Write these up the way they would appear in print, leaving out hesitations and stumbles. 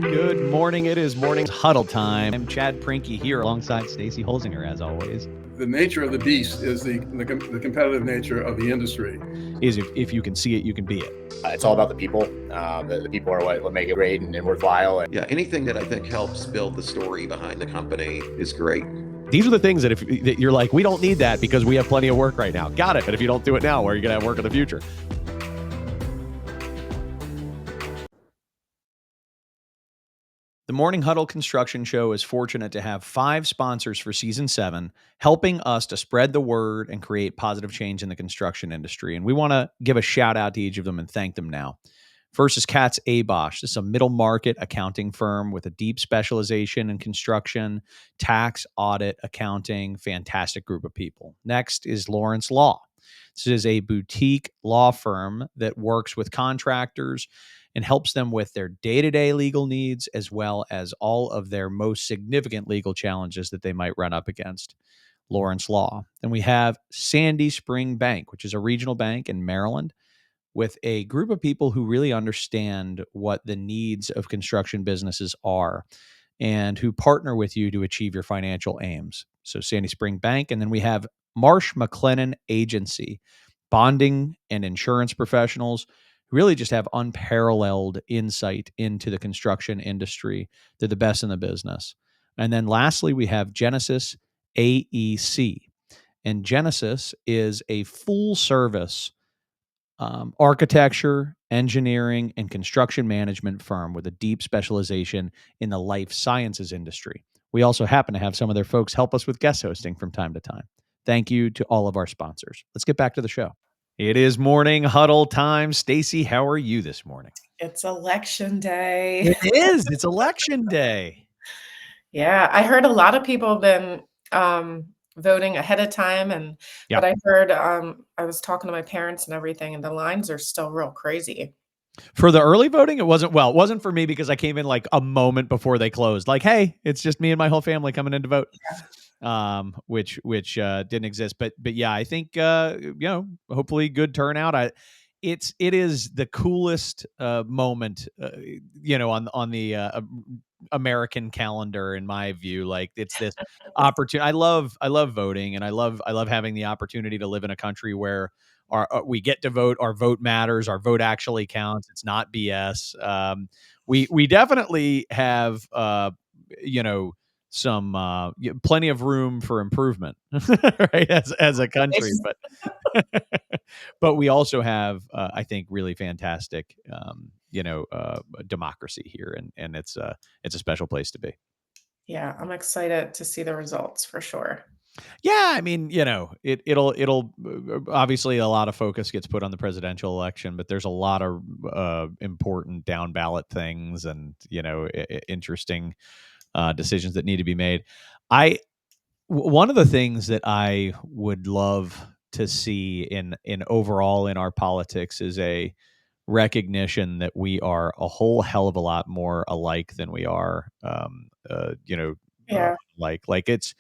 Good morning. It is morning huddle time. I'm Chad Prinky here alongside Stacy Holzinger, as always. The nature of the beast is the competitive nature of the industry. Is if you can see it, you can be it. It's all about the people. The people are what make it great and worthwhile. Yeah, anything that I think helps build the story behind the company is great. These are the things that that you're like, we don't need that because we have plenty of work right now. Got it. But if you don't do it now, where are you going to have work in the future? The Morning Huddle Construction Show is fortunate to have 5 sponsors for Season 7, helping us to spread the word and create positive change in the construction industry. And we want to give a shout out to each of them and thank them now. First is Katz Abosch. This is a middle market accounting firm with a deep specialization in construction, tax, audit, accounting, fantastic group of people. Next is Lawrence Law. This is a boutique law firm that works with contractors and helps them with their day-to-day legal needs as well as all of their most significant legal challenges that they might run up against. Lawrence Law. Then we have Sandy Spring Bank, which is a regional bank in Maryland with a group of people who really understand what the needs of construction businesses are and who partner with you to achieve your financial aims. So Sandy Spring Bank. And then we have Marsh McLennan Agency, bonding and insurance professionals who really just have unparalleled insight into the construction industry. They're the best in the business. And then lastly, we have Genesis AEC. And Genesis is a full service architecture, engineering, and construction management firm with a deep specialization in the life sciences industry. We also happen to have some of their folks help us with guest hosting from time to time. Thank you to all of our sponsors. Let's get back to the show. It is morning huddle time. Stacy, how are you this morning? It's election day. It is. It's election day. Yeah, I heard a lot of people have been voting ahead of time, but I heard I was talking to my parents and everything, and the lines are still real crazy. For the early voting, it wasn't for me because I came in like a moment before they closed. Like, hey, it's just me and my whole family coming in to vote. Yeah. Which didn't exist, but yeah, I think hopefully good turnout. It is the coolest moment, on the American calendar in my view. Like it's this opportunity. I love voting, and I love having the opportunity to live in a country where we get to vote. Our vote matters. Our vote actually counts. It's not BS. We definitely have some plenty of room for improvement, right? As a country, but we also have I think really fantastic democracy here, and it's a special place to be. Yeah, I'm excited to see the results for sure. Yeah, I mean, it'll obviously a lot of focus gets put on the presidential election, but there's a lot of important down ballot things and interesting decisions that need to be made. One of the things that I would love to see in overall in our politics is a recognition that we are a whole hell of a lot more alike than we are, like it's.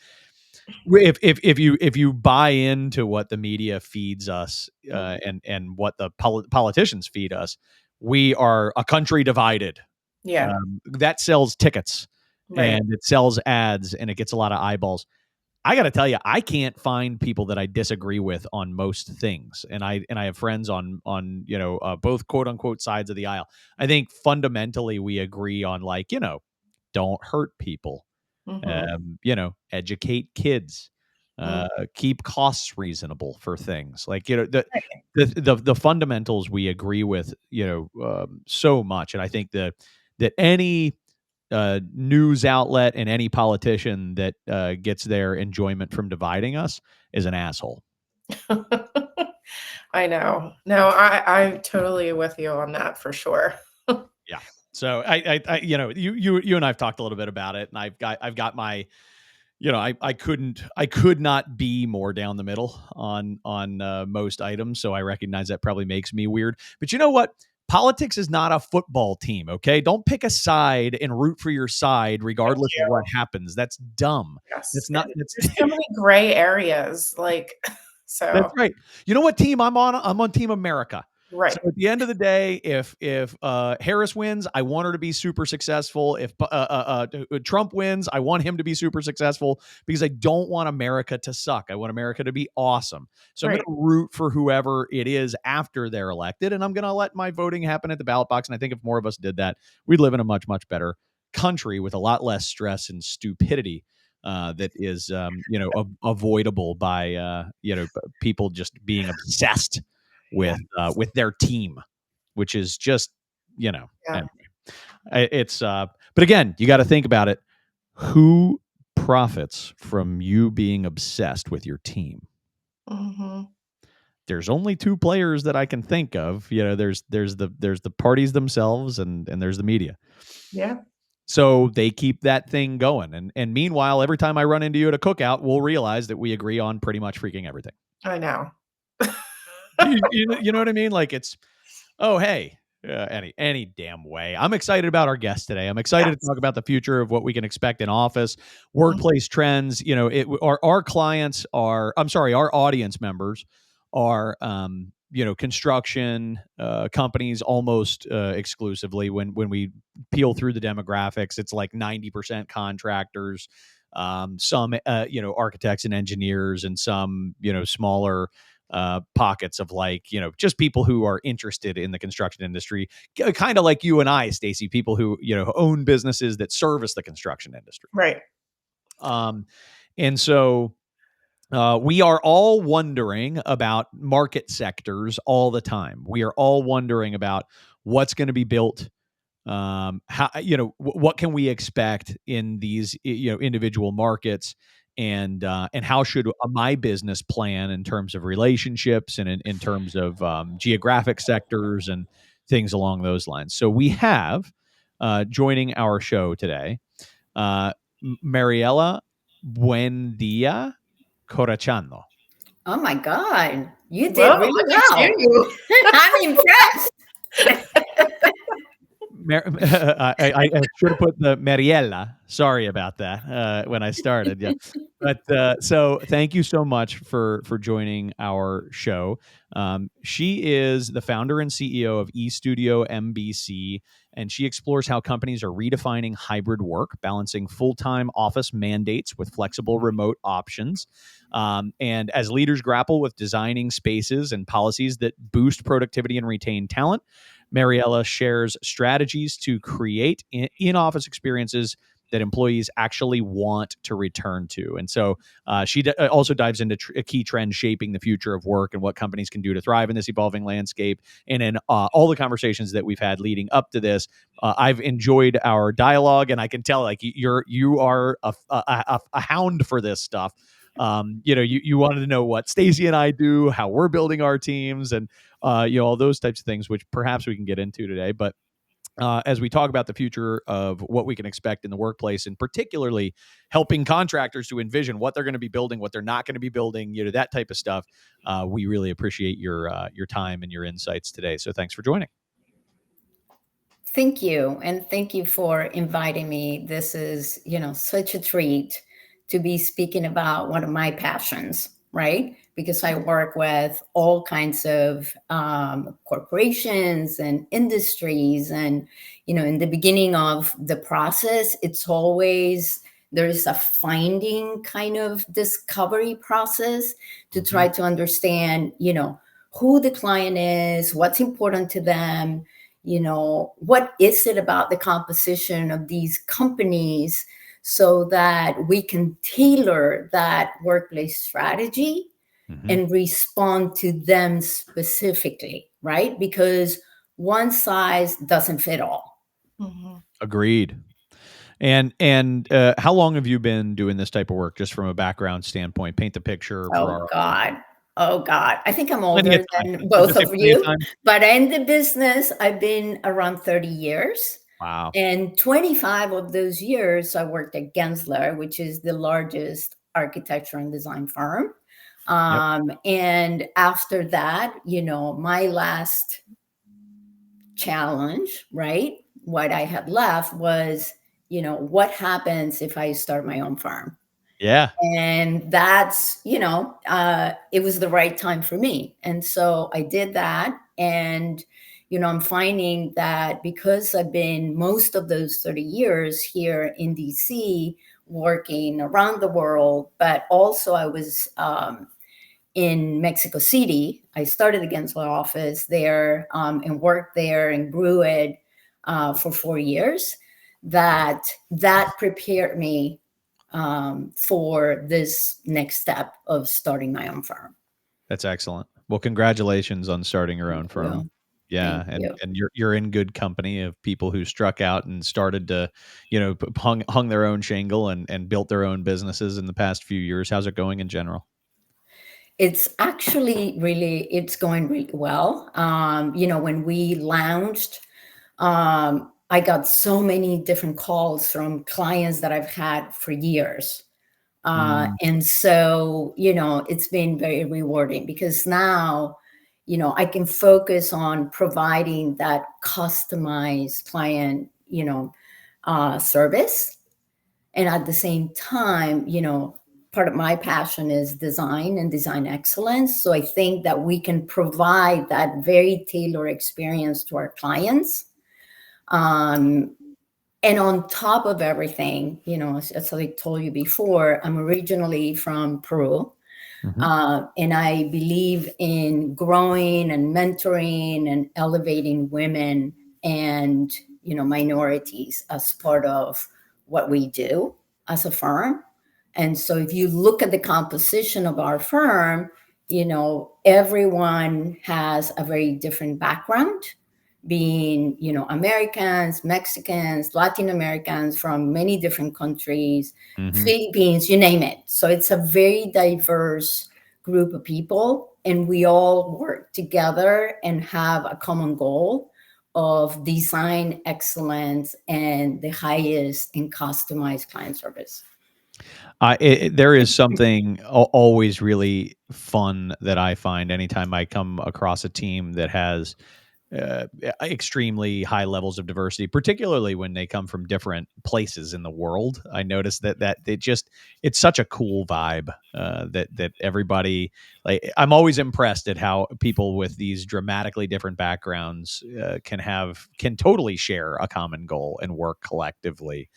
If you buy into what the media feeds us and what the politicians feed us, we are a country divided. Yeah, that sells tickets, right. And it sells ads, and it gets a lot of eyeballs. I got to tell you, I can't find people that I disagree with on most things, and I have friends on both quote unquote sides of the aisle. I think fundamentally we agree on don't hurt people. Educate kids, keep costs reasonable for things the fundamentals we agree with, so much. And I think that any news outlet and any politician that gets their enjoyment from dividing us is an asshole. I know. No, I'm totally with you on that for sure. Yeah. So I you and I've talked a little bit about it, and I've got my, I could not be more down the middle on most items. So I recognize that probably makes me weird, but you know what? Politics is not a football team. Okay. Don't pick a side and root for your side, regardless of what happens. That's dumb. Yes. It's not, There's so many gray areas. So that's right. You know what team I'm on? I'm on Team America. Right. So at the end of the day, if Harris wins, I want her to be super successful. If Trump wins, I want him to be super successful because I don't want America to suck. I want America to be awesome. So I'm going Right. to root for whoever it is after they're elected, and I'm going to let my voting happen at the ballot box. And I think if more of us did that, we'd live in a much, much better country with a lot less stress and stupidity that is, avoidable by, people just being obsessed with their team, which is just, Yeah. anyway. It's but again, you got to think about it. Who profits from you being obsessed with your team? Mm-hmm. There's only two players that I can think of. There's the parties themselves and there's the media. Yeah. So they keep that thing going. And meanwhile, every time I run into you at a cookout, we'll realize that we agree on pretty much freaking everything. I know. You know what I mean? Like it's, oh, hey, any damn way. I'm excited about our guest today. I'm excited to talk about the future of what we can expect in office, workplace trends. Our clients are, I'm sorry, our audience members are, construction companies almost exclusively. When we peel through the demographics, it's like 90% contractors, some architects and engineers, and some smaller pockets of just people who are interested in the construction industry, kind of like you and I, Stacey, people who own businesses that service the construction industry. Right. And so we are all wondering about market sectors all the time. We are all wondering about what's going to be built. How what can we expect in these individual markets, and how should my business plan in terms of relationships and in terms of geographic sectors and things along those lines. So we have joining our show today, Mariela Buendia-Corrochano. Oh my God, you did Well, really look at well. you. I'm impressed. I should have put the Mariela. Sorry about that when I started. Yeah, but so thank you so much for joining our show. She is the founder and CEO of estudioMBC, and she explores how companies are redefining hybrid work, balancing full-time office mandates with flexible remote options. And as leaders grapple with designing spaces and policies that boost productivity and retain talent, Mariela shares strategies to create in-office experiences that employees actually want to return to. And so she also dives into a key trend shaping the future of work and what companies can do to thrive in this evolving landscape. And in all the conversations that we've had leading up to this, I've enjoyed our dialogue, and I can tell you are a hound for this stuff. You wanted to know what Stacey and I do, how we're building our teams, and all those types of things, which perhaps we can get into today. But as we talk about the future of what we can expect in the workplace, and particularly helping contractors to envision what they're going to be building, what they're not going to be building, that type of stuff, we really appreciate your time and your insights today. So thanks for joining. Thank you. And thank you for inviting me. This is, such a treat to be speaking about one of my passions, right? Because I work with all kinds of corporations and industries. And, in the beginning of the process, there's a finding kind of discovery process to try to understand, who the client is, what's important to them, what is it about the composition of these companies so that we can tailor that workplace strategy and respond to them specifically, right? Because one size doesn't fit all. Agreed. And how long have you been doing this type of work, just from a background standpoint? Paint the picture for our audience. Oh God. I think I'm older than both of you, but in the business, I've been around 30 years. Wow. And 25 of those years, I worked at Gensler, which is the largest architecture and design firm. And after that, my last challenge, right? What I had left was, what happens if I start my own firm? Yeah. And that's, it was the right time for me. And so I did that. And, I'm finding that because I've been most of those 30 years here in DC, working around the world, but also I was in Mexico City. I started the Gensler office there and worked there and grew it for 4 years. That prepared me for this next step of starting my own firm. That's excellent. Well, congratulations on starting your own firm. Yeah, and you're in good company of people who struck out and started to, hung their own shingle and built their own businesses in the past few years. How's it going in general? It's actually it's going really well. When we launched, I got so many different calls from clients that I've had for years. And so, it's been very rewarding because now, I can focus on providing that customized client, service. And at the same time, part of my passion is design and design excellence. So I think that we can provide that very tailored experience to our clients. And on top of everything, as I told you before, I'm originally from Peru. And I believe in growing and mentoring and elevating women and, minorities as part of what we do as a firm. And so if you look at the composition of our firm, everyone has a very different background, being, Americans, Mexicans, Latin Americans from many different countries, Philippines, you name it. So it's a very diverse group of people, and we all work together and have a common goal of design excellence and the highest and customized client service. There is something always really fun that I find anytime I come across a team that has extremely high levels of diversity, particularly when they come from different places in the world. I notice that it's such a cool vibe that everybody, like, I'm always impressed at how people with these dramatically different backgrounds can totally share a common goal and work collectively,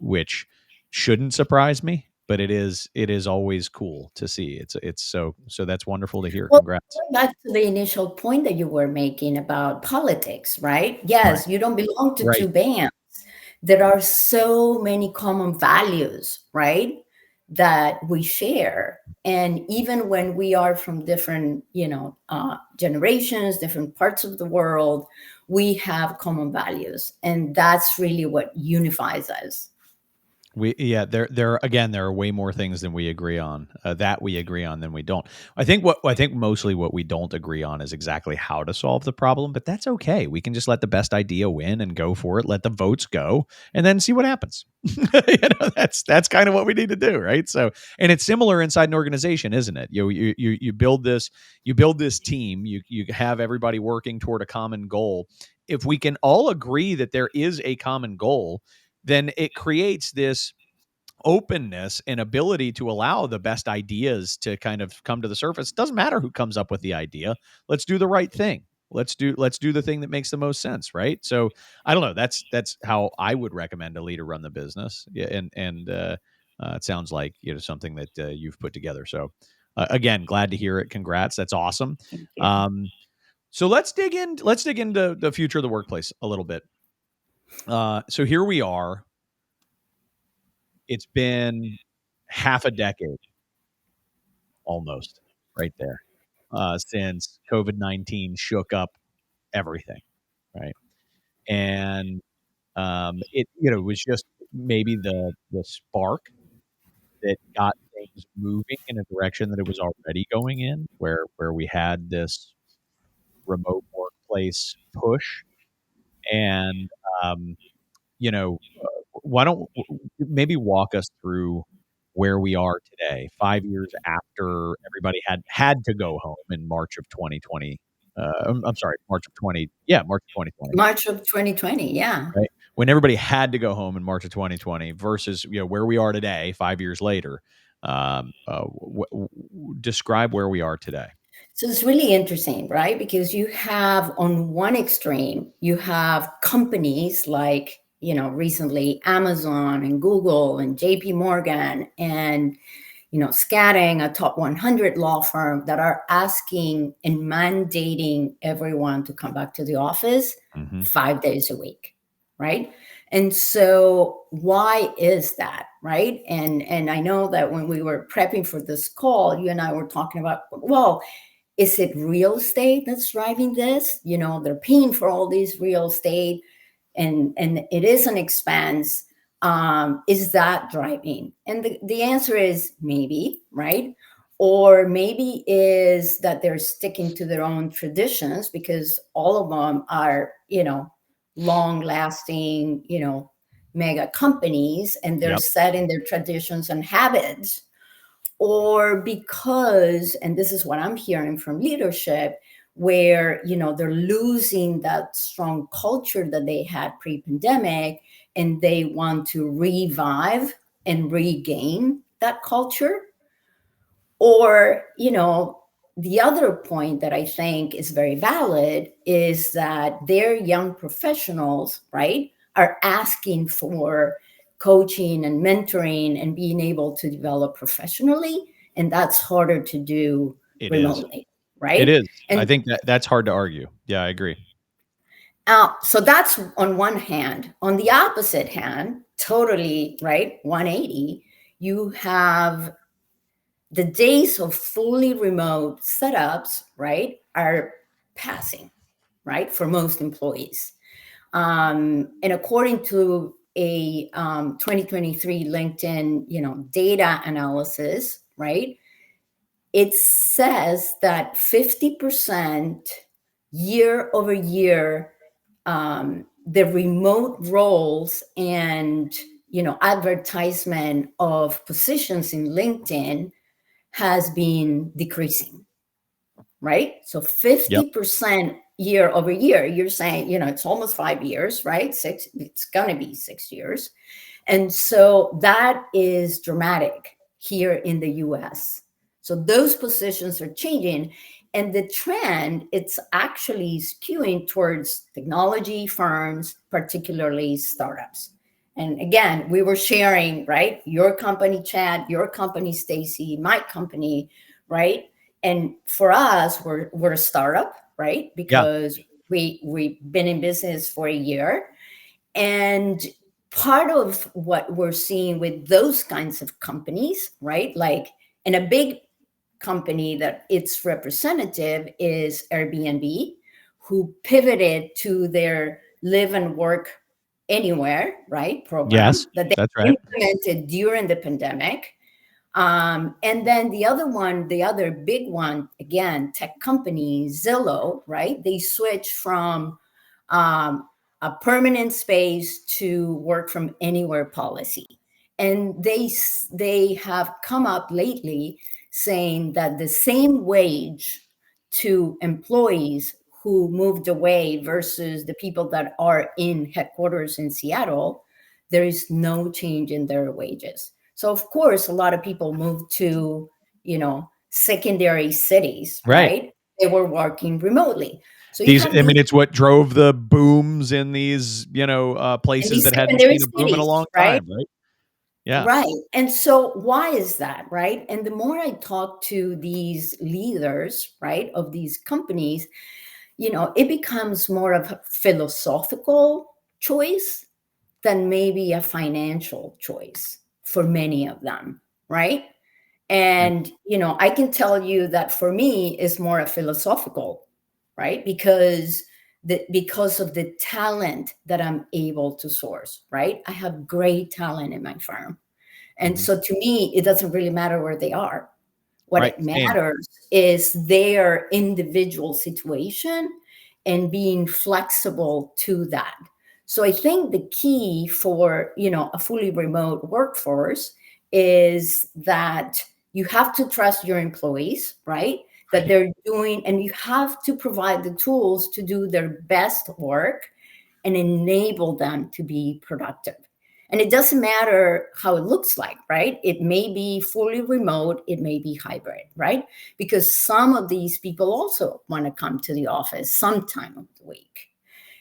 which shouldn't surprise me. But it is always cool to see. It's so that's wonderful to hear. Well, Congrats. going back to the initial point that you were making about politics, right? Yes, Right. you don't belong to Right. two bands. There are so many common values, right, that we share. And even when we are from different, generations, different parts of the world, we have common values. And that's really what unifies us. There are way more things than we agree on than we don't. I think mostly what we don't agree on is exactly how to solve the problem, but that's okay. We can just let the best idea win and go for it. Let the votes go and then see what happens. That's kind of what we need to do, right? So, and it's similar inside an organization, isn't it? You build this team, you have everybody working toward a common goal. If we can all agree that there is a common goal, then it creates this openness and ability to allow the best ideas to kind of come to the surface. Doesn't matter who comes up with the idea. Let's do the right thing. Let's do the thing that makes the most sense, right? So I don't know. That's how I would recommend a leader run the business. Yeah, and it sounds like something that you've put together. So again, glad to hear it. Congrats. That's awesome. So let's dig into the future of the workplace a little bit. So here we are. It's been half a decade, almost, right there, since COVID-19 shook up everything, right? And it was just maybe the spark that got things moving in a direction that it was already going in, where we had this remote workplace push, and why don't maybe walk us through where we are today, 5 years after everybody had to go home in March of 2020. I'm sorry, March of 2020. March of 2020, yeah. Right. when everybody had to go home in March of 2020 versus, where we are today, 5 years later. Describe where we are today. So it's really interesting, right? Because you have on one extreme, you have companies like, recently Amazon and Google and JP Morgan and, Scatting, a top 100 law firm, that are asking and mandating everyone to come back to the office 5 days a week, right? And so why is that, right? And I know that when we were prepping for this call, you and I were talking about, well, is it real estate that's driving this? They're paying for all these real estate and it is an expense. Is that driving? And the answer is maybe, right? Or maybe is that they're sticking to their own traditions, because all of them are, long lasting, mega companies, and they're set in their traditions and habits. Or because, and this is what I'm hearing from leadership, where, they're losing that strong culture that they had pre-pandemic, and they want to revive and regain that culture. Or, the other point that I think is very valid is that their young professionals, right, are asking for coaching and mentoring and being able to develop professionally. And that's harder to do remotely, right? It is. And I think that's hard to argue. Yeah, I agree. So that's on one hand. On the opposite hand, totally, right, 180, you have the days of fully remote setups, right, are passing, right, for most employees. And according to a 2023 LinkedIn, data analysis, right, it says that 50% year over year, the remote roles and, advertisement of positions in LinkedIn has been decreasing, right? So 50% year over year, you're saying, it's almost 5 years, right? It's going to be 6 years. And so that is dramatic here in the US. So those positions are changing. And the trend, it's actually skewing towards technology firms, particularly startups. And again, we were sharing, right? Your company, Chad, your company, Stacy, my company, right? And for us, we're a startup, right? Because we've been in business for a year. And part of what we're seeing with those kinds of companies, right? Like in a big company that it's representative is Airbnb, who pivoted to their live and work anywhere, right, program that they implemented during the pandemic. And then the other big one, again, tech company, Zillow, right? They switched from a permanent space to work from anywhere policy. And they have come up lately saying that the same wage to employees who moved away versus the people that are in headquarters in Seattle, there is no change in their wages. So of course, a lot of people moved to, secondary cities, right? They were working remotely. So it's what drove the booms in these, places that hadn't seen a boom in a long time, right? Yeah. Right. And so why is that, right? And the more I talk to these leaders, right, of these companies, it becomes more of a philosophical choice than maybe a financial choice for many of them, right? And, I can tell you that for me is more a philosophical, right? Because of the talent that I'm able to source, right? I have great talent in my firm. And so to me, it doesn't really matter where they are. What it matters is their individual situation and being flexible to that. So I think the key for, a fully remote workforce is that you have to trust your employees, right? That they're doing, and you have to provide the tools to do their best work and enable them to be productive. And it doesn't matter how it looks like, right? It may be fully remote, it may be hybrid, right? Because some of these people also want to come to the office sometime of the week.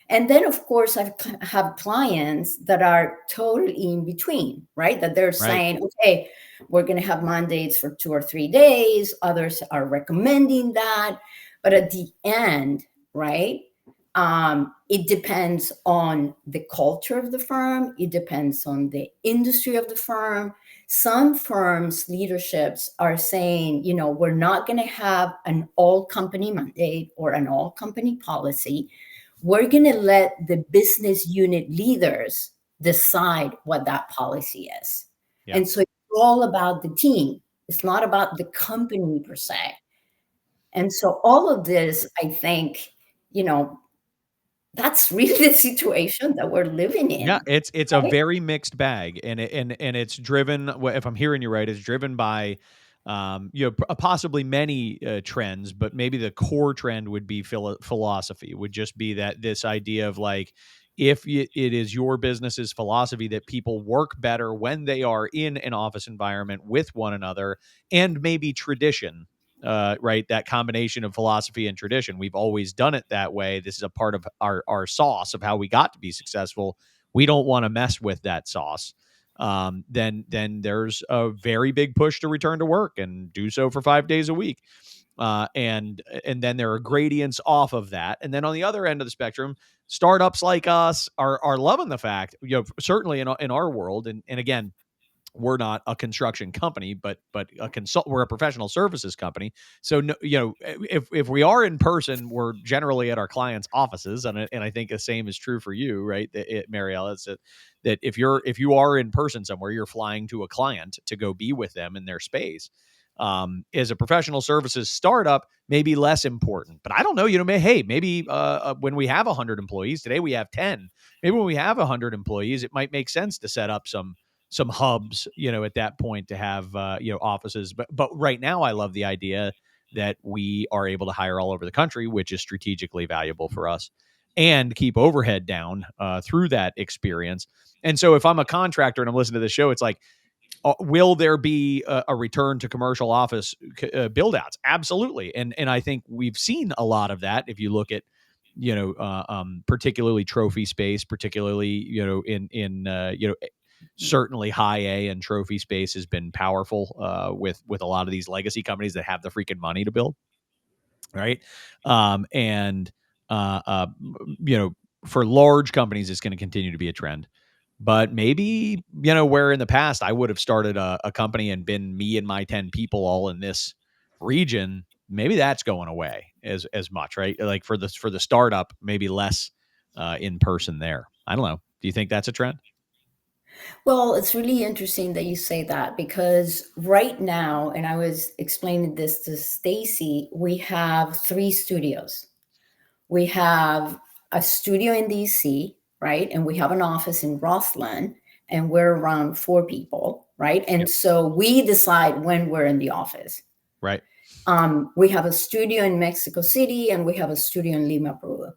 And then, of course, I have clients that are totally in between, right? That they're saying, okay, we're going to have mandates for 2 or 3 days. Others are recommending that. But at the end, right, it depends on the culture of the firm. It depends on the industry of the firm. Some firms' leaderships are saying, you know, we're not going to have an all company mandate or an all company policy. We're going to let the business unit leaders decide what that policy is. Yeah. And so it's all about the team. It's not about the company per se. And so all of this, I think, you know, that's really the situation that we're living in. Yeah, it's right? A very mixed bag, and it's driven. If I'm hearing you right, it's driven by, you know, possibly many trends, but maybe the core trend would be philosophy. Would just be that this idea of like, if it is your business's philosophy that people work better when they are in an office environment with one another, and maybe tradition. Right, that combination of philosophy and tradition. We've always done it that way. This is a part of our sauce of how we got to be successful. We don't want to mess with that sauce. Then there's a very big push to return to work and do so for 5 days a week. And then there are gradients off of that. And then on the other end of the spectrum, startups like us are loving the fact, you know, certainly in our world. And again, we're not a construction company, but we're a professional services company. So, no, you know, if we are in person, we're generally at our clients' offices, and I think the same is true for you, right, Mariela? It's that if you are in person somewhere, you're flying to a client to go be with them in their space. As a professional services startup, maybe less important, but I don't know. You know, maybe when we have 100 employees today, we have 10. Maybe when we have 100 employees, it might make sense to set up some hubs, you know, at that point to have, you know, offices. But right now I love the idea that we are able to hire all over the country, which is strategically valuable for us, and keep overhead down through that experience. And so if I'm a contractor and I'm listening to the show, it's like, will there be a return to commercial office build outs? Absolutely. And I think we've seen a lot of that. If you look at, you know, particularly trophy space, particularly, you know, in you know, certainly high A and trophy space has been powerful with a lot of these legacy companies that have the freaking money to build, right? And you know, for large companies, it's going to continue to be a trend. But maybe, you know, where in the past I would have started a company and been me and my 10 people all in this region, maybe that's going away as much, right? Like for the startup, maybe less in person there. I don't know. Do you think that's a trend? Well, it's really interesting that you say that, because right now, and I was explaining this to Stacy, we have 3 studios. We have a studio in DC, right? And we have an office in Rothland, and we're around 4 people, right? And so we decide when we're in the office. Right. We have a studio in Mexico City, and we have a studio in Lima, Peru.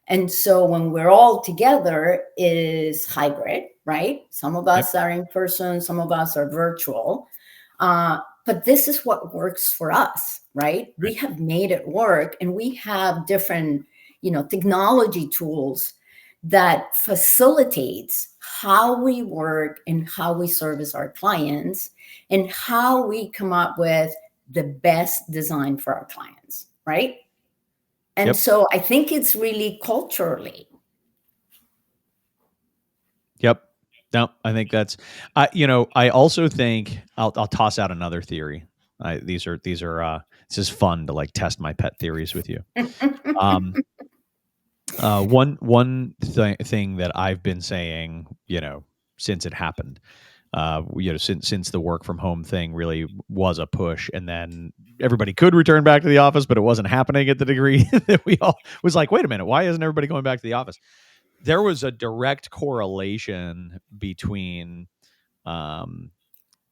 And so when we're all together, it is hybrid, right? Some of us are in person, some of us are virtual. But this is what works for us, right? We have made it work, and we have different, you know, technology tools that facilitates how we work and how we service our clients and how we come up with the best design for our clients, right? And so I think it's really culturally. Yep. No, I think that's, you know, I also think I'll toss out another theory. This is fun to like test my pet theories with you. One thing that I've been saying, you know, since it happened, you know, since the work from home thing really was a push, and then everybody could return back to the office, but it wasn't happening at the degree that we all was like, wait a minute, why isn't everybody going back to the office? There was a direct correlation between, you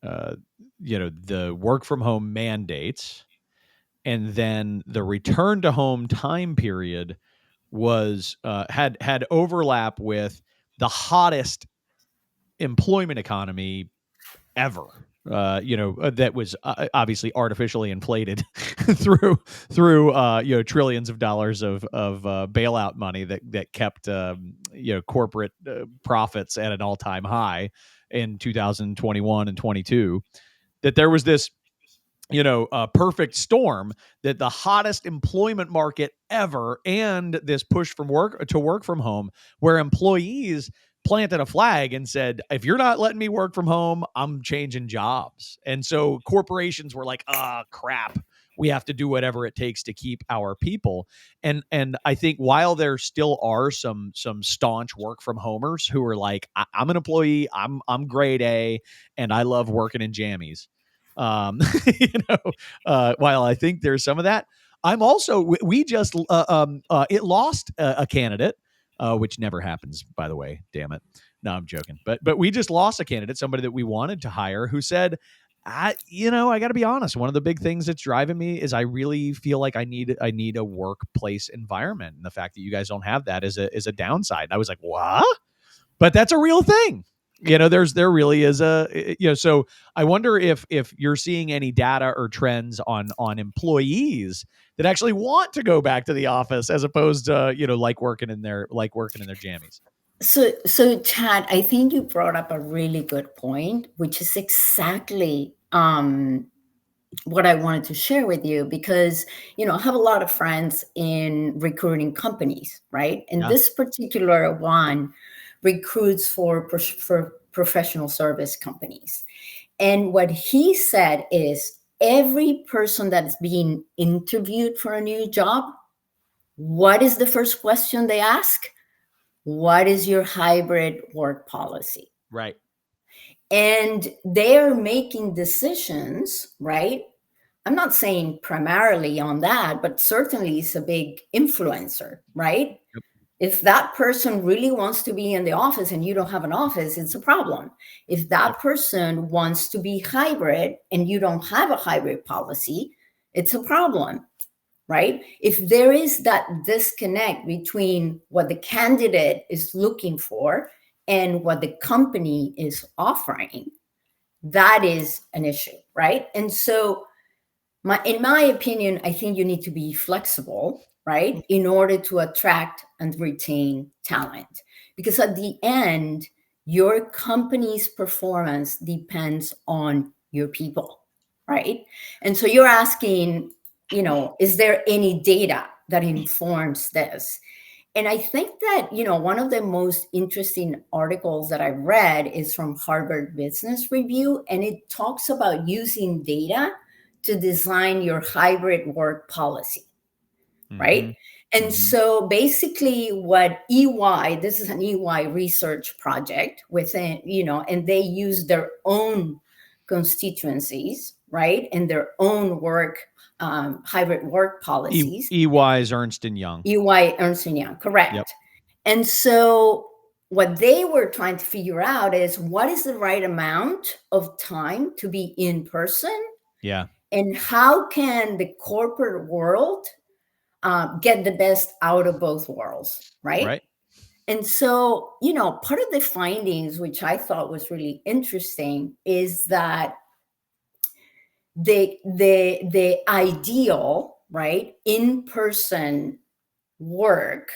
know, the work from home mandates and then the return to home time period was had overlap with the hottest employment economy ever. That was obviously artificially inflated through trillions of dollars of bailout money that kept corporate profits at an all-time high in 2021 and 22. That there was this perfect storm, that the hottest employment market ever and this push from work from home, where employees planted a flag and said, if you're not letting me work from home, I'm changing jobs. And so corporations were like, crap, we have to do whatever it takes to keep our people. And I think while there still are some staunch work from homers who are like, I'm an employee, I'm grade A, and I love working in jammies. While I think there's some of that, I'm also, we just, it lost a candidate, which never happens, by the way, damn it. No, I'm joking. But we just lost a candidate, somebody that we wanted to hire, who said, I got to be honest. One of the big things that's driving me is I really feel like I need a workplace environment. And the fact that you guys don't have that is a downside. And I was like, what? But that's a real thing. There really is so I wonder if you're seeing any data or trends on employees that actually want to go back to the office as opposed to, like working in their jammies. So Chad, I think you brought up a really good point, which is exactly what I wanted to share with you, because, I have a lot of friends in recruiting companies, right? And this particular one recruits for professional service companies. And what he said is every person that's being interviewed for a new job, what is the first question they ask? What is your hybrid work policy? Right. And they're making decisions, right? I'm not saying primarily on that, but certainly it's a big influencer, right? Yep. If that person really wants to be in the office and you don't have an office, it's a problem. If that person wants to be hybrid and you don't have a hybrid policy, it's a problem, right? If there is that disconnect between what the candidate is looking for and what the company is offering, that is an issue, right? And so in my opinion, I think you need to be flexible, right, in order to attract and retain talent. Because at the end, your company's performance depends on your people, right? And so you're asking, is there any data that informs this? And I think that, one of the most interesting articles that I read is from Harvard Business Review, and it talks about using data to design your hybrid work policy, right? Mm-hmm. And so basically what EY, this is an EY research project within, and they use their own constituencies, right? And their own hybrid work policies. EY's Ernst & Young. EY Ernst & Young, correct. Yep. And so what they were trying to figure out is what is the right amount of time to be in person? Yeah. And how can the corporate world get the best out of both worlds, right? Right. And so, part of the findings, which I thought was really interesting, is that the ideal, right, in-person work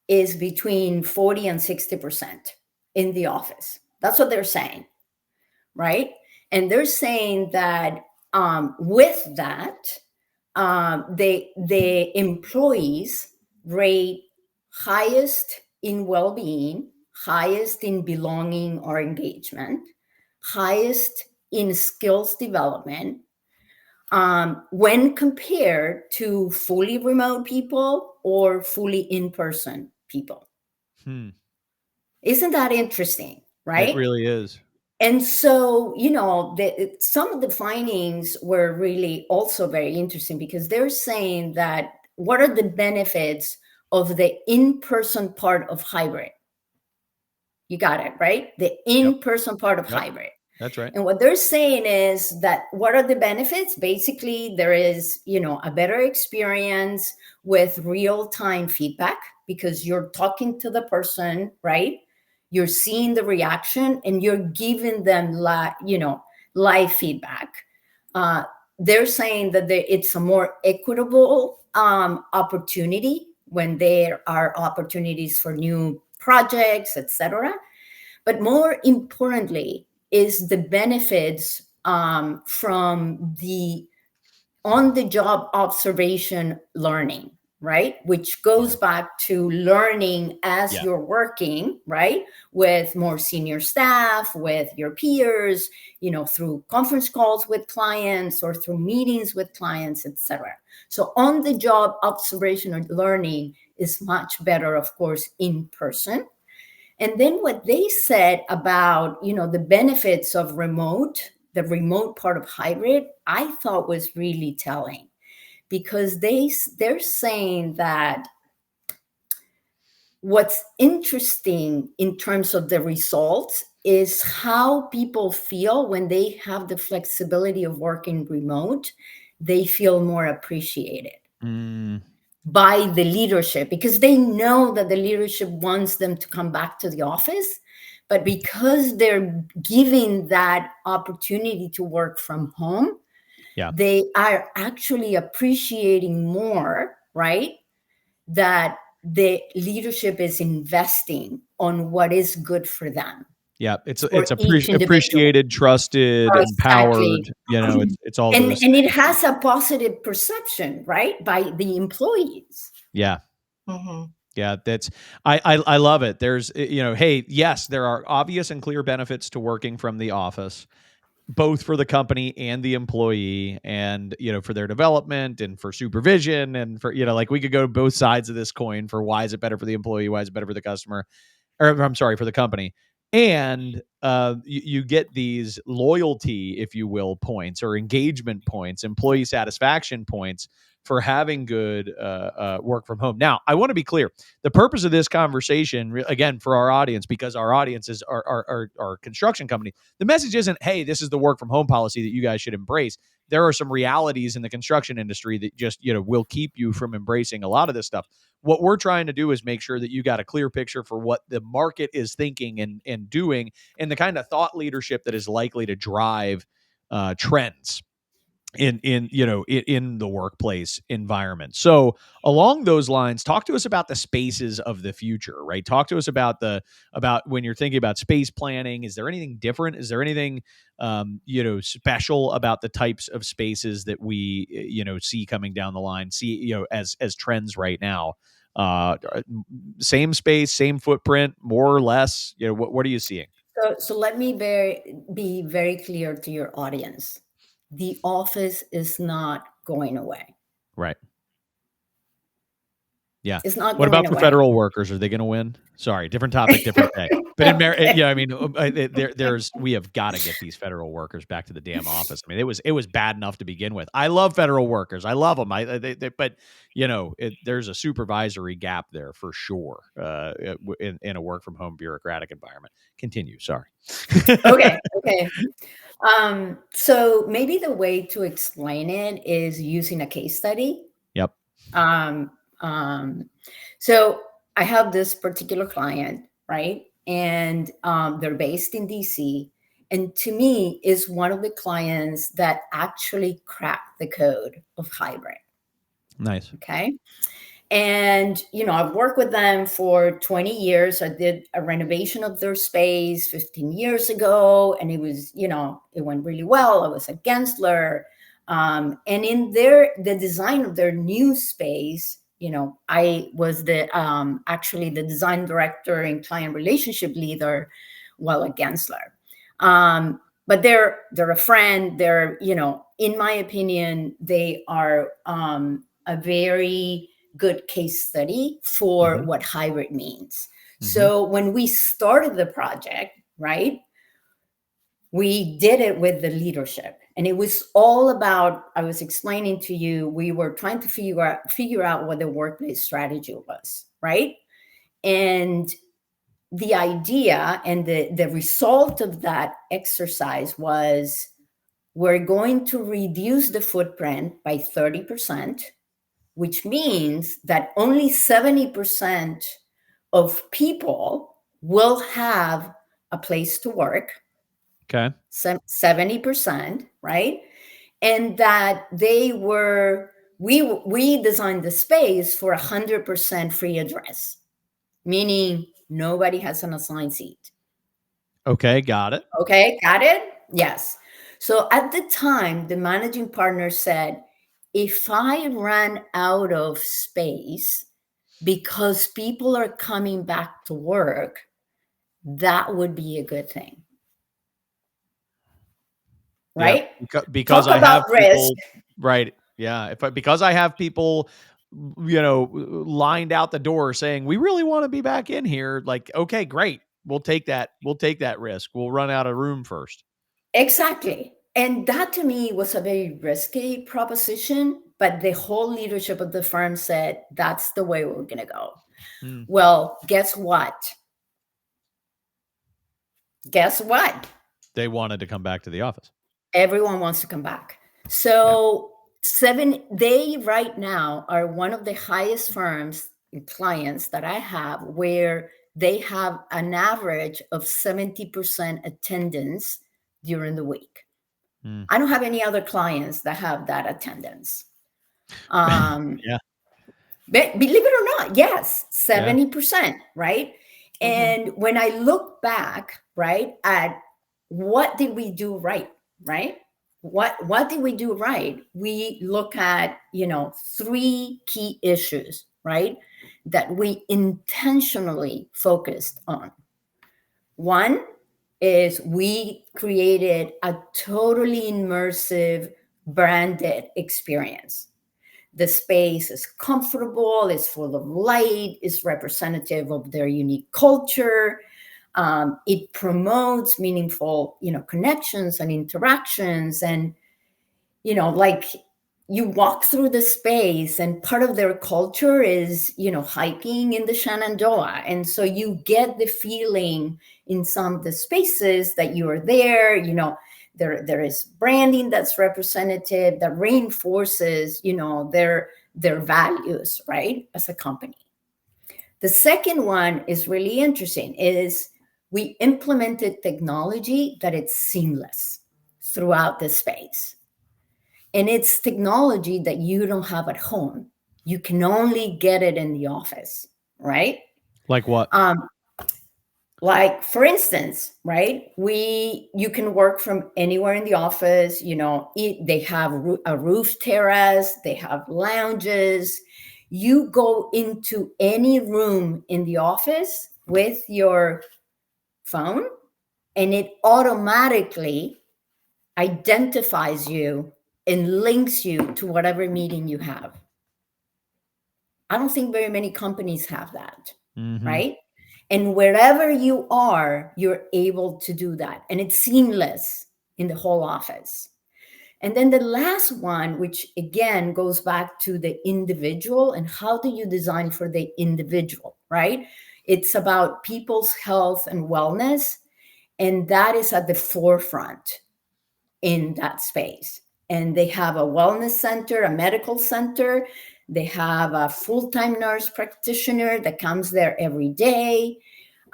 is between 40 and 60% in the office. That's what they're saying, right? And they're saying that with that, the employees rate highest in well-being, highest in belonging or engagement, highest in skills development, when compared to fully remote people or fully in-person people. Isn't that interesting, right? It really is. And so, some of the findings were really also very interesting because they're saying that what are the benefits of the in-person part of hybrid? You got it, right? The in-person part of hybrid. That's right. And what they're saying is that what are the benefits? Basically, there is, a better experience with real-time feedback because you're talking to the person, right? You're seeing the reaction and you're giving them live feedback. They're saying that it's a more equitable opportunity when there are opportunities for new projects, etc. But more importantly is the benefits from the on-the-job observation learning, right? Which goes back to learning as you're working, right? With more senior staff, with your peers, through conference calls with clients or through meetings with clients, etc. So on-the-job observation or learning is much better, of course, in person. And then what they said about, the benefits of the remote part of hybrid, I thought was really telling because they're saying that what's interesting in terms of the results is how people feel when they have the flexibility of working remote. They feel more appreciated by the leadership because they know that the leadership wants them to come back to the office. But because they're giving that opportunity to work from home, they are actually appreciating more, right? That the leadership is investing on what is good for them. Yeah, it's each individual. appreciated, trusted, empowered. It's all those. And it has a positive perception, right, by the employees. Yeah. Yeah, I love it. There's, hey, yes, there are obvious and clear benefits to working from the office, both for the company and the employee, and for their development and for supervision and for like we could go both sides of this coin for why is it better for the employee, why is it better for the customer, or I'm sorry, for the company. And you get these loyalty, if you will, points or engagement points, employee satisfaction points for having good work from home. Now, I want to be clear. The purpose of this conversation, again, for our audience, because our audience is our construction company, the message isn't, hey, this is the work from home policy that you guys should embrace. There are some realities in the construction industry that just, will keep you from embracing a lot of this stuff. What we're trying to do is make sure that you got a clear picture for what the market is thinking and doing, and the kind of thought leadership that is likely to drive trends in the workplace environment. So along those lines, talk to us about the spaces of the future, right? Talk to us about when you're thinking about space planning. Is there anything different? Is there anything special about the types of spaces that we see coming down the line, as trends right now? Same space, same footprint, more or less. What are you seeing? So let me be very clear to your audience. The office is not going away. Right. Yeah. It's not What going about for away. federal workers? Are they going to win? Sorry, different topic, different day. But we have got to get these federal workers back to the damn office. I mean, it was bad enough to begin with. I love federal workers. I love them. But there's a supervisory gap there for sure in a work from home bureaucratic environment. Continue. Sorry. Okay. So maybe the way to explain it is using a case study. Yep. So I have this particular client, right? And they're based in DC. And to me, is one of the clients that actually cracked the code of hybrid. Nice. Okay. And, I've worked with them for 20 years. I did a renovation of their space 15 years ago, and it was, it went really well. I was at Gensler. And in the design of their new space, I was actually the design director and client relationship leader while at Gensler. But they're a friend. They're, in my opinion, they are a very good case study for what hybrid means. So when we started the project, right, we did it with the leadership, and it was all about, I was explaining to you, we were trying to figure out what the workplace strategy was, right? And the idea and the result of that exercise was, we're going to reduce the footprint by 30%, which means that only 70% of people will have a place to work. Okay. 70%, right? And that we designed the space for 100% free address, meaning nobody has an assigned seat. Okay, got it. Okay, got it? Yes. So at the time, the managing partner said, if I ran out of space because people are coming back to work, that would be a good thing. Right? Yeah, because Talk I have about risk. people, right. Yeah. Because I have people, lined out the door saying, we really want to be back in here. Like, okay, great. We'll take that. We'll take that risk. We'll run out of room first. Exactly. And that to me was a very risky proposition, but the whole leadership of the firm said, that's the way we're going to go. Well, guess what? Guess what? They wanted to come back to the office. Everyone wants to come back. So they right now are one of the highest firms and clients that I have, where they have an average of 70% attendance during the week. I don't have any other clients that have that attendance. Yeah. But believe it or not, yes, 70%, right? And when I look back, right, at what did we do right? What did we do right? We look at, 3 key issues, right, that we intentionally focused on. One is we created a totally immersive branded experience. The space is comfortable, it's full of light, it's representative of their unique culture. It promotes meaningful, connections and interactions. And, like you walk through the space and part of their culture is, hiking in the Shenandoah. And so you get the feeling in some of the spaces that you are there, there is branding that's representative, that reinforces, their values, right, as a company. The second one is really interesting, is we implemented technology that it's seamless throughout the space. And it's technology that you don't have at home. You can only get it in the office, right? Like what? Like, for instance, right, you can work from anywhere in the office. They have a roof terrace, they have lounges. You go into any room in the office with your phone, and it automatically identifies you and links you to whatever meeting you have. I don't think very many companies have that, right? And wherever you are, you're able to do that. And it's seamless in the whole office. And then the last one, which again goes back to the individual and how do you design for the individual, right? It's about people's health and wellness. And that is at the forefront in that space. And they have a wellness center, a medical center. They have a full-time nurse practitioner that comes there every day.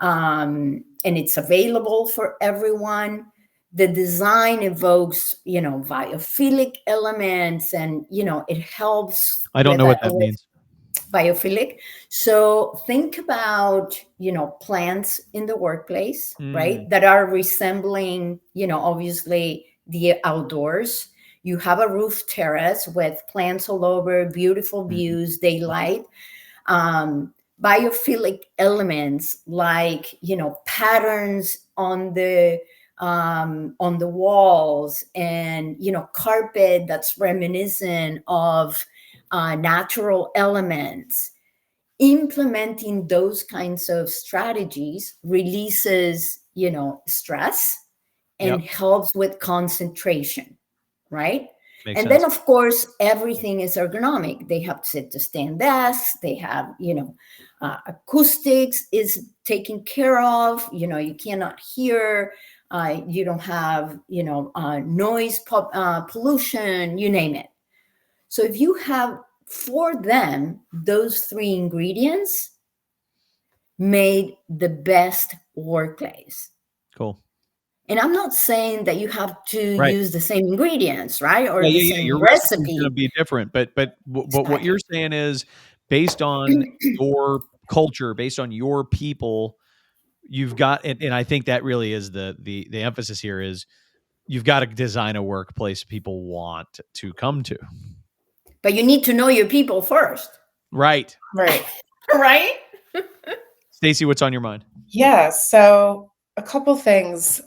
And it's available for everyone. The design evokes, biophilic elements, and, it helps. I don't know what that means. Biophilic. So think about, plants in the workplace, right? That are resembling, obviously the outdoors. You have a roof terrace with plants all over, beautiful views, daylight. Biophilic elements like, patterns on the walls, and, carpet that's reminiscent of natural elements. Implementing those kinds of strategies releases, stress and helps with concentration, right? Makes And sense. then, of course, everything is ergonomic. They have sit-to-stand desks. They have, acoustics is taken care of. You cannot hear. You don't have, noise pollution, you name it. So if you have, for them, those three ingredients made the best workplace. Cool. And I'm not saying that you have to Right. use the same ingredients, right? Or the same Your recipe is going to be different, but what you're saying is based on your culture, based on your people, you've got, and I think that really is the emphasis here is you've got to design a workplace people want to come to. But you need to know your people first. Right. Right. Right? Stacey, what's on your mind? Yeah. So a couple things.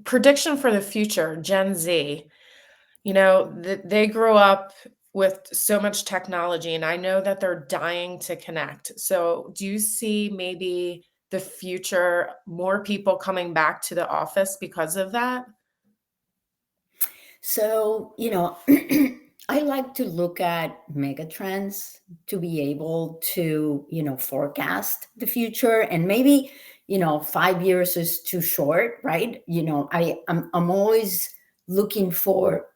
Prediction for the future, Gen Z. They grew up with so much technology, and I know that they're dying to connect. So do you see maybe the future, more people coming back to the office because of that? So, I like to look at mega trends to be able to, forecast the future. And maybe, 5 years is too short, right? I'm always looking for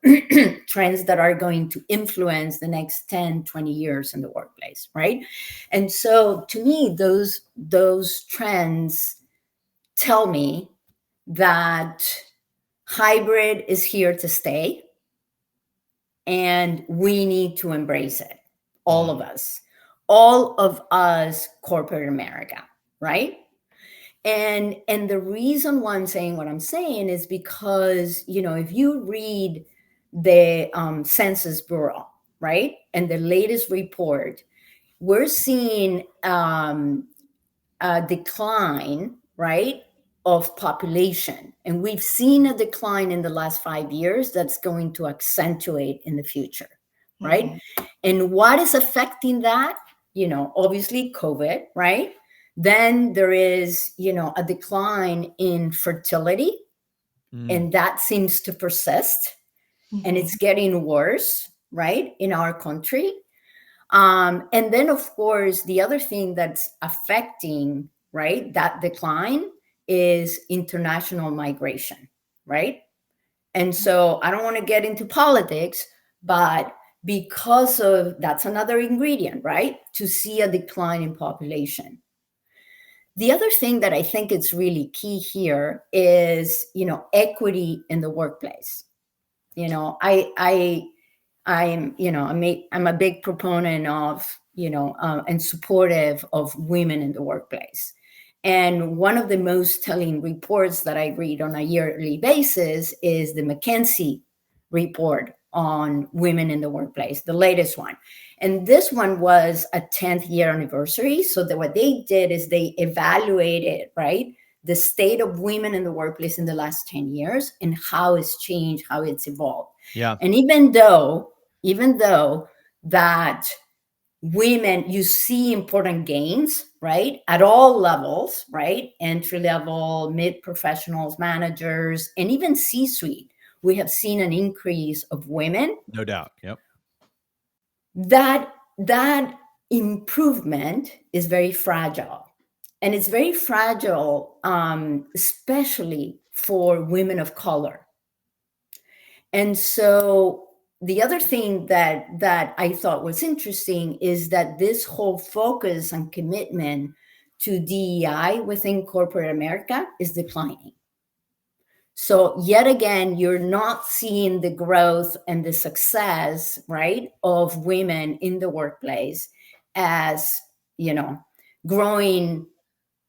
trends that are going to influence the next 10, 20 years in the workplace, right? And so to me, those trends tell me that hybrid is here to stay, and we need to embrace it. All of us, corporate America, right? And the reason why I'm saying what I'm saying is because, if you read the Census Bureau, right, and the latest report, we're seeing a decline, right, of population. And we've seen a decline in the last 5 years that's going to accentuate in the future, right? Mm-hmm. And what is affecting that? Obviously COVID, right? Then there is, a decline in fertility, and that seems to persist, and it's getting worse, right, in our country. And then, of course, the other thing that's affecting, right, that decline is international migration, right? And so I don't want to get into politics, but because of that's another ingredient, right, to see a decline in population. The other thing that I think is really key here is, equity in the workplace. I'm a big proponent of, and supportive of women in the workplace. And one of the most telling reports that I read on a yearly basis is the McKinsey report on women in the workplace, the latest one. And this one was a 10th year anniversary. So what they did is they evaluated, right, the state of women in the workplace in the last 10 years and how it's changed, how it's evolved. Yeah. And even though that women, you see important gains, right, at all levels, right, entry level, mid professionals, managers, and even C-suite, we have seen an increase of women. No doubt. Yep. That improvement is very fragile. And it's very fragile, especially for women of color. And so the other thing that I thought was interesting is that this whole focus and commitment to DEI within corporate America is declining. So yet again, you're not seeing the growth and the success, right, of women in the workplace as, growing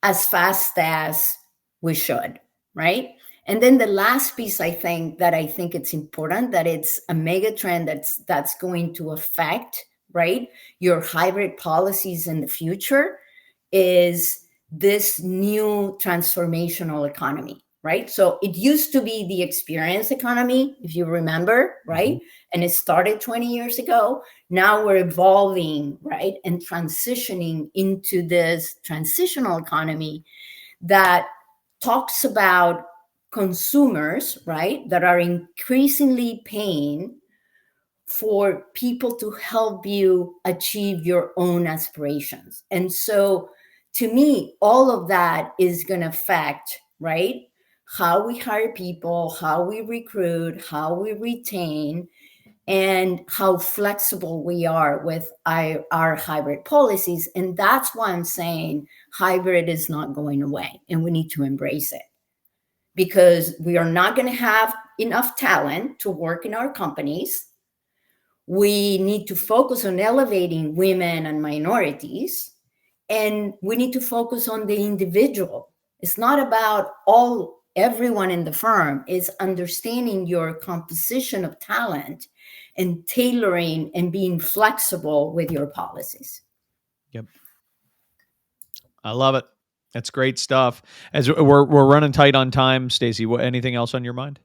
as fast as we should, right? And then the last piece I think it's important, that it's a mega trend that's going to affect, right, your hybrid policies in the future, is this new transformational economy, right? So it used to be the experience economy, if you remember, right? Mm-hmm. And it started 20 years ago. Now we're evolving, right, and transitioning into this transitional economy that talks about consumers, right, that are increasingly paying for people to help you achieve your own aspirations. And so to me, all of that is going to affect, right, how we hire people, how we recruit, how we retain, and how flexible we are with our hybrid policies. And that's why I'm saying hybrid is not going away and we need to embrace it, because we are not going to have enough talent to work in our companies. We need to focus on elevating women and minorities, and we need to focus on the individual. It's not about everyone in the firm. It's understanding your composition of talent and tailoring and being flexible with your policies. Yep. I love it. That's great stuff. As we're running tight on time, Stacey, anything else on your mind?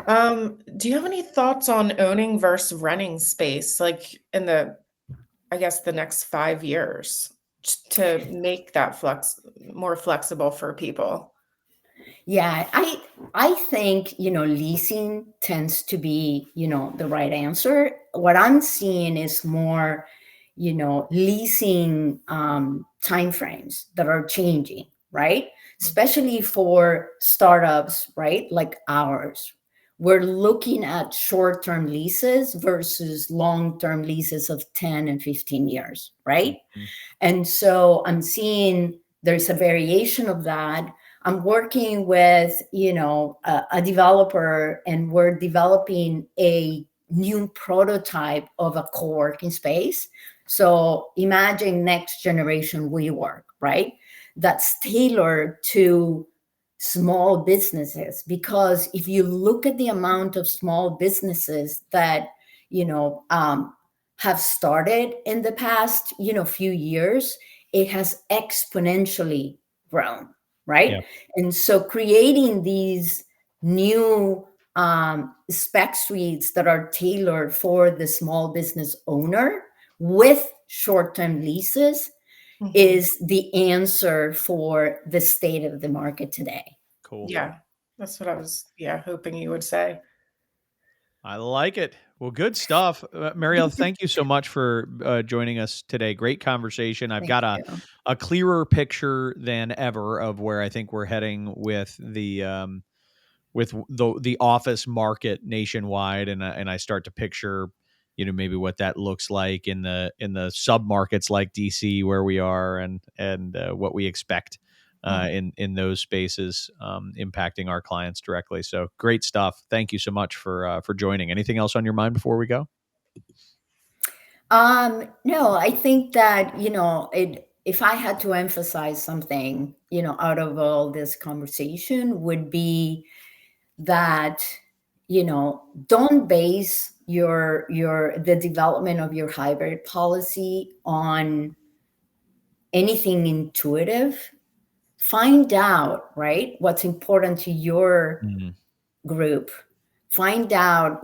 Do you have any thoughts on owning versus renting space, like in the next 5 years, to make that more flexible for people? Yeah, I think, leasing tends to be, the right answer. What I'm seeing is more, leasing timeframes that are changing, right? Especially for startups, right? Like ours. We're looking at short-term leases versus long-term leases of 10 and 15 years, right? Mm-hmm. And so I'm seeing there's a variation of that. I'm working with, a developer, and we're developing a new prototype of a co-working space. So imagine next generation WeWork, right? That's tailored to small businesses, because if you look at the amount of small businesses that, have started in the past, few years, it has exponentially grown. Right. Yeah. And so creating these new spec suites that are tailored for the small business owner with short-term leases is the answer for the state of the market today. Cool. Yeah, that's what I was hoping you would say. I like it. Well, good stuff. Mariela, thank you so much for joining us today. Great conversation. I've got a clearer picture than ever of where I think we're heading with the office market nationwide, and I start to picture, maybe what that looks like in the sub markets like DC where we are, and what we expect in those spaces, impacting our clients directly. So great stuff. Thank you so much for joining. Anything else on your mind before we go? No, I think that, if I had to emphasize something, out of all this conversation, would be that, don't base the development of your hybrid policy on anything intuitive. Find out, right, what's important to your group. Find out,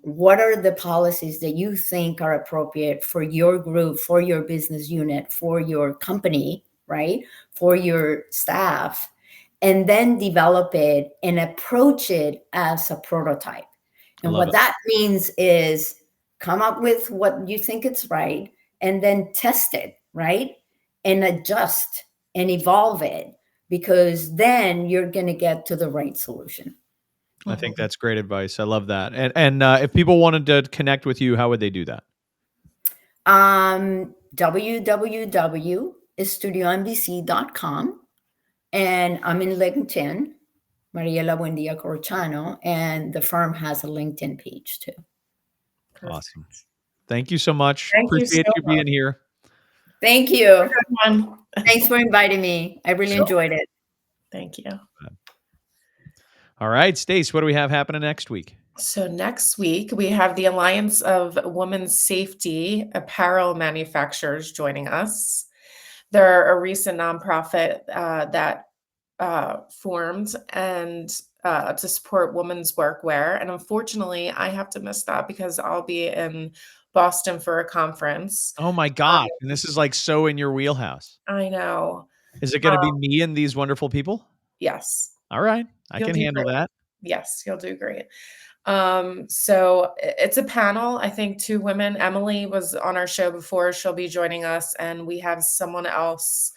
what are the policies that you think are appropriate for your group, for your business unit, for your company, right, for your staff, and then develop it and approach it as a prototype. And what that means is come up with what you think is right, and then test it, right, and adjust and evolve it, because then you're going to get to the right solution. I think that's great advice. I love that. And if people wanted to connect with you, how would they do that? www.estudioMBC.com. And I'm in LinkedIn, Mariela Buendia-Corrochano, and the firm has a LinkedIn page too. Perfect. Awesome. Thank you so much. Thank Appreciate you being here. Thank you. Thanks for inviting me. I really enjoyed it. Thank you. All right, Stace, what do we have happening next week? So next week, we have the Alliance of Women's Safety Apparel Manufacturers joining us. They're a recent nonprofit that formed and to support women's workwear. And unfortunately, I have to miss that because I'll be in Boston for a conference. Oh my God. And this is like so in your wheelhouse. I know. Is it going to be me and these wonderful people? Yes. All right. I You'll can do handle great. that. Yes, you'll do great. So it's a panel. I think 2 women. Emily was on our show before. She'll be joining us, and we have someone else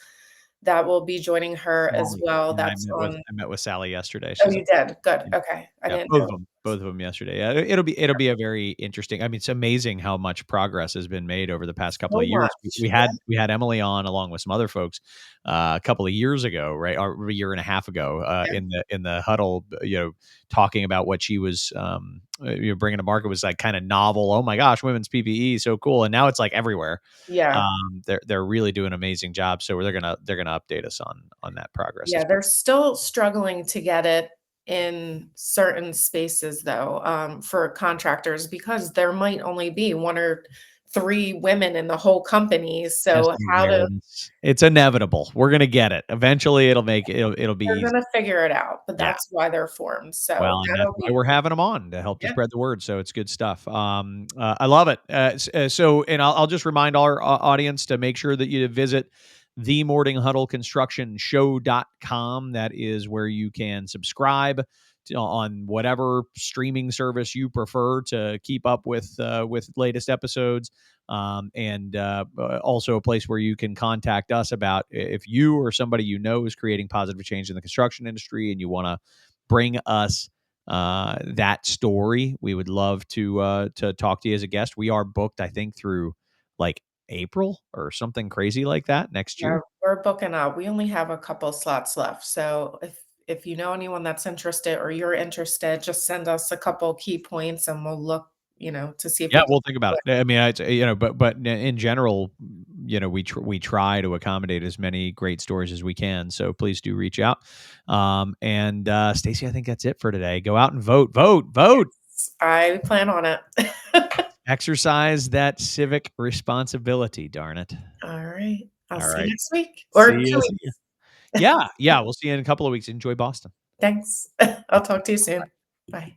that will be joining her as Sally. well. Yeah, That's on. I met with Sally yesterday. Oh, She's you did? Good. yeah. Okay. I Yeah, didn't both know. of them, yesterday. Yeah, it'll be a very interesting. I mean, it's amazing how much progress has been made over the past couple So of years. much. We had Emily on along with some other folks a couple of years ago, right, or a year and a half ago, Yeah. in the huddle, talking about what she was bringing to market was like kind of novel. Oh my gosh, women's PPE, so cool, and now it's like everywhere. Yeah. They're really doing an amazing job. So they're gonna update us on that progress. Yeah, they're still struggling to get it in certain spaces though, for contractors because there might only be 1 or 3 women in the whole company. So Testing how to variance. It's inevitable. We're gonna get it. Eventually, it'll be they're easy. gonna figure it out, but Yeah. that's why they're formed. So Well, and that's that'll why be we're having them on to help to yeah. spread the word. So it's good stuff. I love it. So, and I'll just remind our audience to make sure that you visit the Morning Huddle Construction Show.com. That is where you can subscribe on whatever streaming service you prefer to keep up with latest episodes. And also a place where you can contact us about if you or somebody you know is creating positive change in the construction industry and you want to bring us that story. We would love to talk to you as a guest. We are booked, I think, through like April or something crazy like that next Yeah, year. we're booking up. We only have a couple slots left. So if you know anyone that's interested or you're interested, just send us a couple key points and we'll look, to see if Yeah, we can we'll think about it. I mean, but in general, we try to accommodate as many great stories as we can. So please do reach out. And Stacey, I think that's it for today. Go out and vote, vote, vote. I plan on it. Exercise that civic responsibility. Darn it. All right. I'll All see you right. next week See or 2 you. weeks. Yeah. We'll see you in a couple of weeks. Enjoy Boston. Thanks. I'll talk to you soon. Bye.